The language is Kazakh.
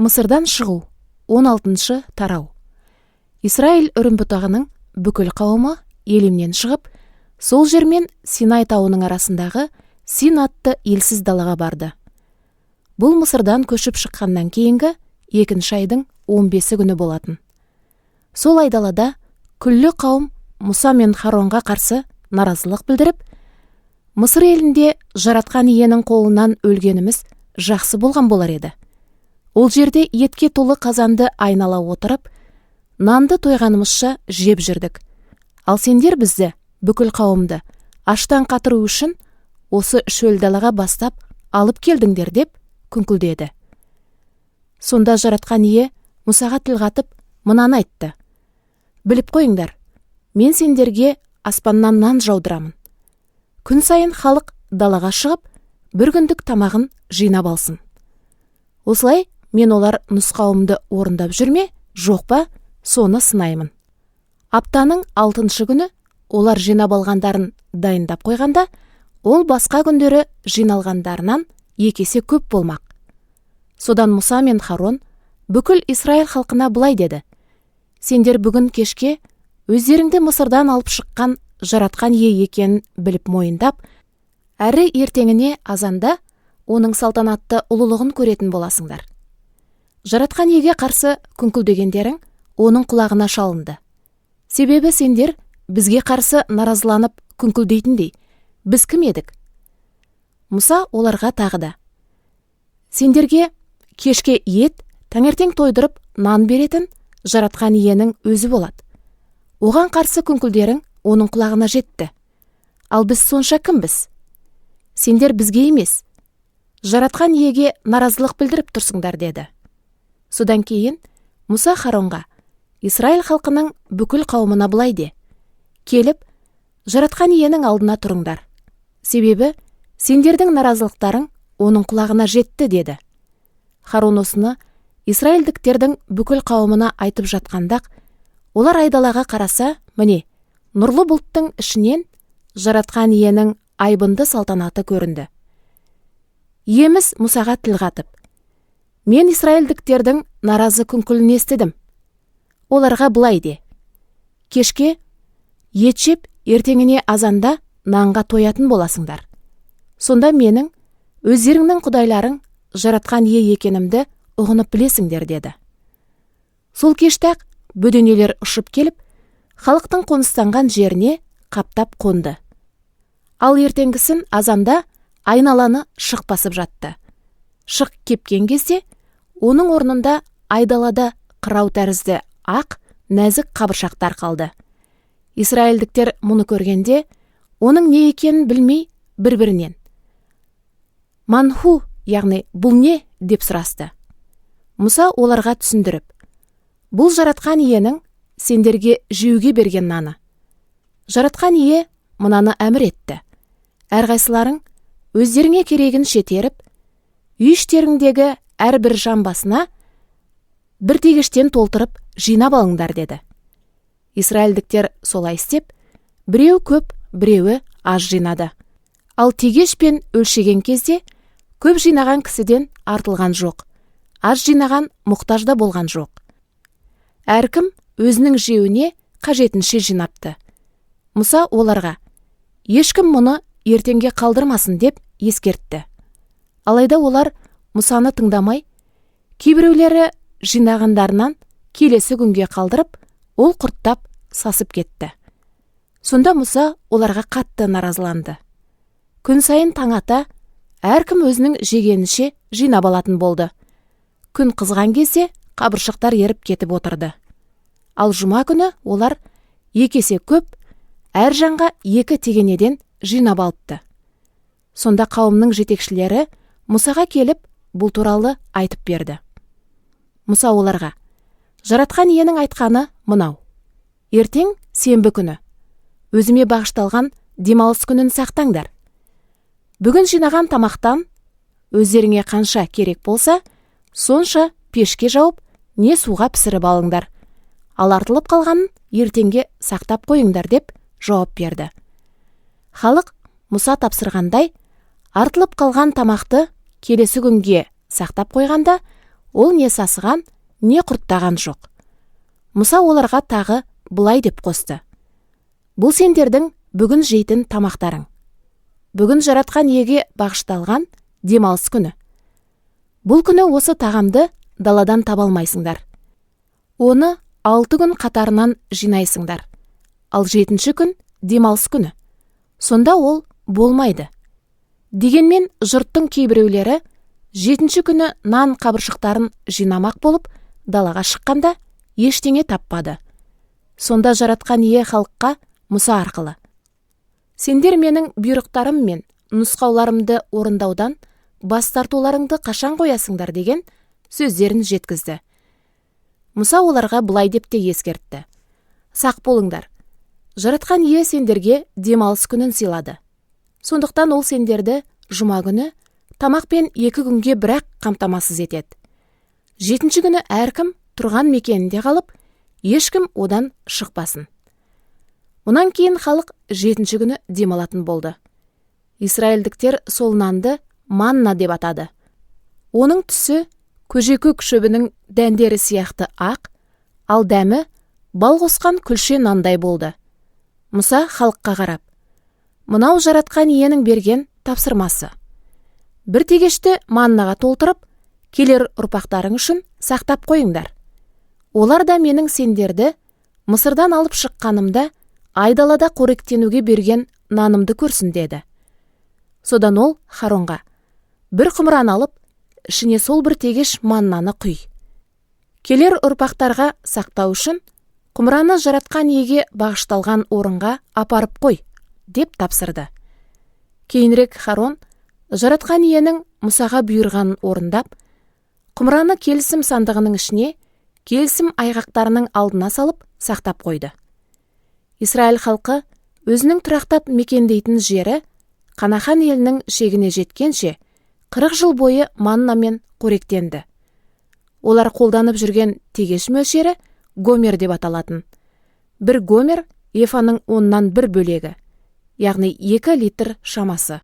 Мысырдан шығу 16 тарау. Исраиль үрімбұтағының бүкіл қауымы Елімнен шығып, сол жермен Синай тауының арасындағы Син атты елсіз далаға барды. Бұл Мысырдан көшіп шыққаннан кейінгі 2 айдың 15 күні болатын. Сол айдалада күллі қауым Мұса мен Харонға қарсы наразылық білдіріп, Мысыр елінде жаратқан иенің қолынан өлгеніміз жақсы болған болар еді. Ол жерде етке толы қазанды айнала отырып, нанды тойғанымызша жеп жүрдік. Ал сендер бізді, бүкіл қауымды, аштан қатыру үшін осы шөл далаға бастап алып келдіңдер деп күңкілдеді. Сонда жаратқан ие Мұсаға тіл қатып мынаны айтты: біліп қойыңдар, мен сендерге аспаннан нан жаудырамын. Күн сайын халық далаға шығып, бір күндік тамағын жинап алсын. Осылай мен олар нұсқауымды орындап жүрме, жоқ па, соны сынаймын. Аптаның 6 күні олар жинап алғандарын дайындап қойғанда, ол басқа күндері жиналғандарынан 2 есе көп болмақ. Содан Мұса мен Харон бүкіл Исраиль халқына былай деді: сендер бүгін кешке өздеріңді Мысырдан алып шыққан жаратқан ие екенін біліп мойындап, әрі ертеңіне азанда оның салтанатты ұлылығын көретін боласыңдар. Жаратқан иеге қарсы күңкілдегендерің оның құлағына шалынды. Себебі сендер бізге қарсы наразыланып күңкілдейтіндей, біз кім едік? Мұса оларға тағы да: сендерге кешке ет, таңертең тойдырып нан беретін жаратқан иенің өзі болады. Оған қарсы күңкілдерің оның құлағына жетті. Ал біз сонша кімбіз? Сендер бізге емес, жаратқан иеге наразылық білдіріп тұрсыңдар, деді. Содан кейін Мұса Харонға, Исраиль халқының бүкіл қауымына былай де: келіп, жаратқан иенің алдына тұрыңдар. Себебі сендердің наразылықтарың оның құлағына жетті, деді. Харон осыны Исраильдіктердің бүкіл қауымына айтып жатқандақ, олар айдалаға қараса, міне, нұрлы бұлттың ішінен жаратқан иенің айбынды салтанаты көрінді. Иеміз Мұсаға тіл қатып: мен Исраильдіктердің наразы күңкілін естідім. Оларға былай де: кешке ет жеп, ертеңіне азанда нанға тоятын боласыңдар. Сонда менің, өздеріңнің құдайларың жаратқан ие екенімді ұғынып білесіңдер, деді. Сол кештақ бөденелер ұшып келіп, халықтың қоныстанған жеріне қаптап қонды. Ал ертеңгісін азанда айналаны шық басып жатты. Шық кепкен кезде, оның орнында айдалада қырау тәрізді ақ, нәзік қабыршақтар қалды. Исраильдіктер мұны көргенде, оның не екенін білмей бір-бірінен: манху, яғни бұл не, деп сұрасты. Мұса оларға түсіндіріп: бұл жаратқан иенің сендерге жеуге берген наны. Жаратқан ие мынаны әмір етті: әрқайсыларың өздеріңе керегін шетеріп, үй іштеріңдегі әрбір жан басына бір тегештен толтырып жинап алыңдар, деді. Исраильдіктер солай істеп, біреу көп, біреуі аз жинады. Ал тегеш пен өлшеген кезде көп жинаған кісіден артылған жоқ, аз жинаған мұқтажда болған жоқ. Әркім өзінің жеуіне қажетінше жинапты. Мұса оларға: ешкім мұны ертеңге қалдырмасын, деп ескертті. Алайда олар Мұсаны тыңдамай, кейбіреулері жинағандарынан келесі күнге қалдырып, ол құрттап сасып кетті. Сонда Мұса оларға қатты наразыланды. Күн сайын таң ата, әркім өзінің жегенінше жинап алатын болды. Күн қызған кезде қабыршақтар еріп кетіп отырды. Ал жұма күні олар 2 есе көп, әр жанға 2 тегенеден жинап алыпты. Сонда қауымның жетекшілері Мұсаға келіп, бұл туралы айтып берді. Мұса оларға: жаратқан иенің айтқаны мынау: ертең сенбі күні, өзіме бағышталған демалыс күнін сақтаңдар. Бүгін жинаған тамақтан өздеріңе қанша керек болса, сонша пешке жауып, не суға пісіріп алыңдар. Ал артылып қалғанын ертеңге сақтап қойыңдар, деп жауап берді. Халық Мұса тапсырғандай, артылып қалған тамақты келесі күнге сақтап қойғанда, ол не сасыған, не құрттаған жоқ. Мұса оларға тағы былай деп қосты: бұл сендердің бүгін жейтін тамақтарың. Бүгін жаратқан иеге бағышталған демалыс күні. Бұл күні осы тағамды даладан таба алмайсыңдар. Оны 6 күн қатарынан жинайсыңдар. Ал 7-ші күн демалыс күні. Сонда ол болмайды. Дегенмен жұрттың кейбіреулері 7-ші күні нан қабыршықтарын жинамақ болып далаға шыққанда ештеңе таппады. Сонда жаратқан ие халыққа Мұса арқылы: сендер менің бұйрықтарым мен нұсқауларымды орындаудан бас тартуларыңды қашан қоясыңдар деген сөздерін жеткізді. Мұса оларға былай деп те ескертті: сақ болыңдар. Жаратқан ие сендерге демалыс күнін сыйлады. Сондықтан ол сендерді жұма күні тамақпен 2 күнге бірақ қамтамасыз етеді. 7-ші күні әркім тұрған мекенінде қалып, ешкім одан шықпасын. Мұнан кейін халық 7-ші күні демалатын болды. Израильдіктер сол нанды манна деп атады. Оның түсі көжекөк шөбінің дәндері сияқты ақ, ал дәмі бал қосқан күлше нандай болды. Мұса халыққа қарап: мынау жаратқан иенің берген тапсырмасы. Бір тегешті маннаға толтырып, келер ұрпақтарың үшін сақтап қойыңдар. Олар да менің сендерді Мысырдан алып шыққанымда айдалада қоректенуге берген нанымды көрсін деді. Содан ол Харонға: бір құмыран алып, ішіне сол бір тегеш маннаны құй. Келер ұрпақтарға сақтау үшін құмыраны жаратқан иеге бағышталған орынға апарып қой, деп тапсырды. Кейінірек Харон жаратқан иенің Мұсаға бұйырғанын орындап, құмыраны келісім сандығының ішіне келісім айғақтарының алдына салып сақтап қойды. Израиль халқы өзінің тұрақтап мекендейтін жері Қанахан елінің шегіне жеткенше 40 жыл бойы маннамен қоректенді. Олар қолданып жүрген тегеш мөлшері гомер деп аталатын. Бір гомер ефаның 10-нан 1 бөлегі, яғни 2 литр шамасы.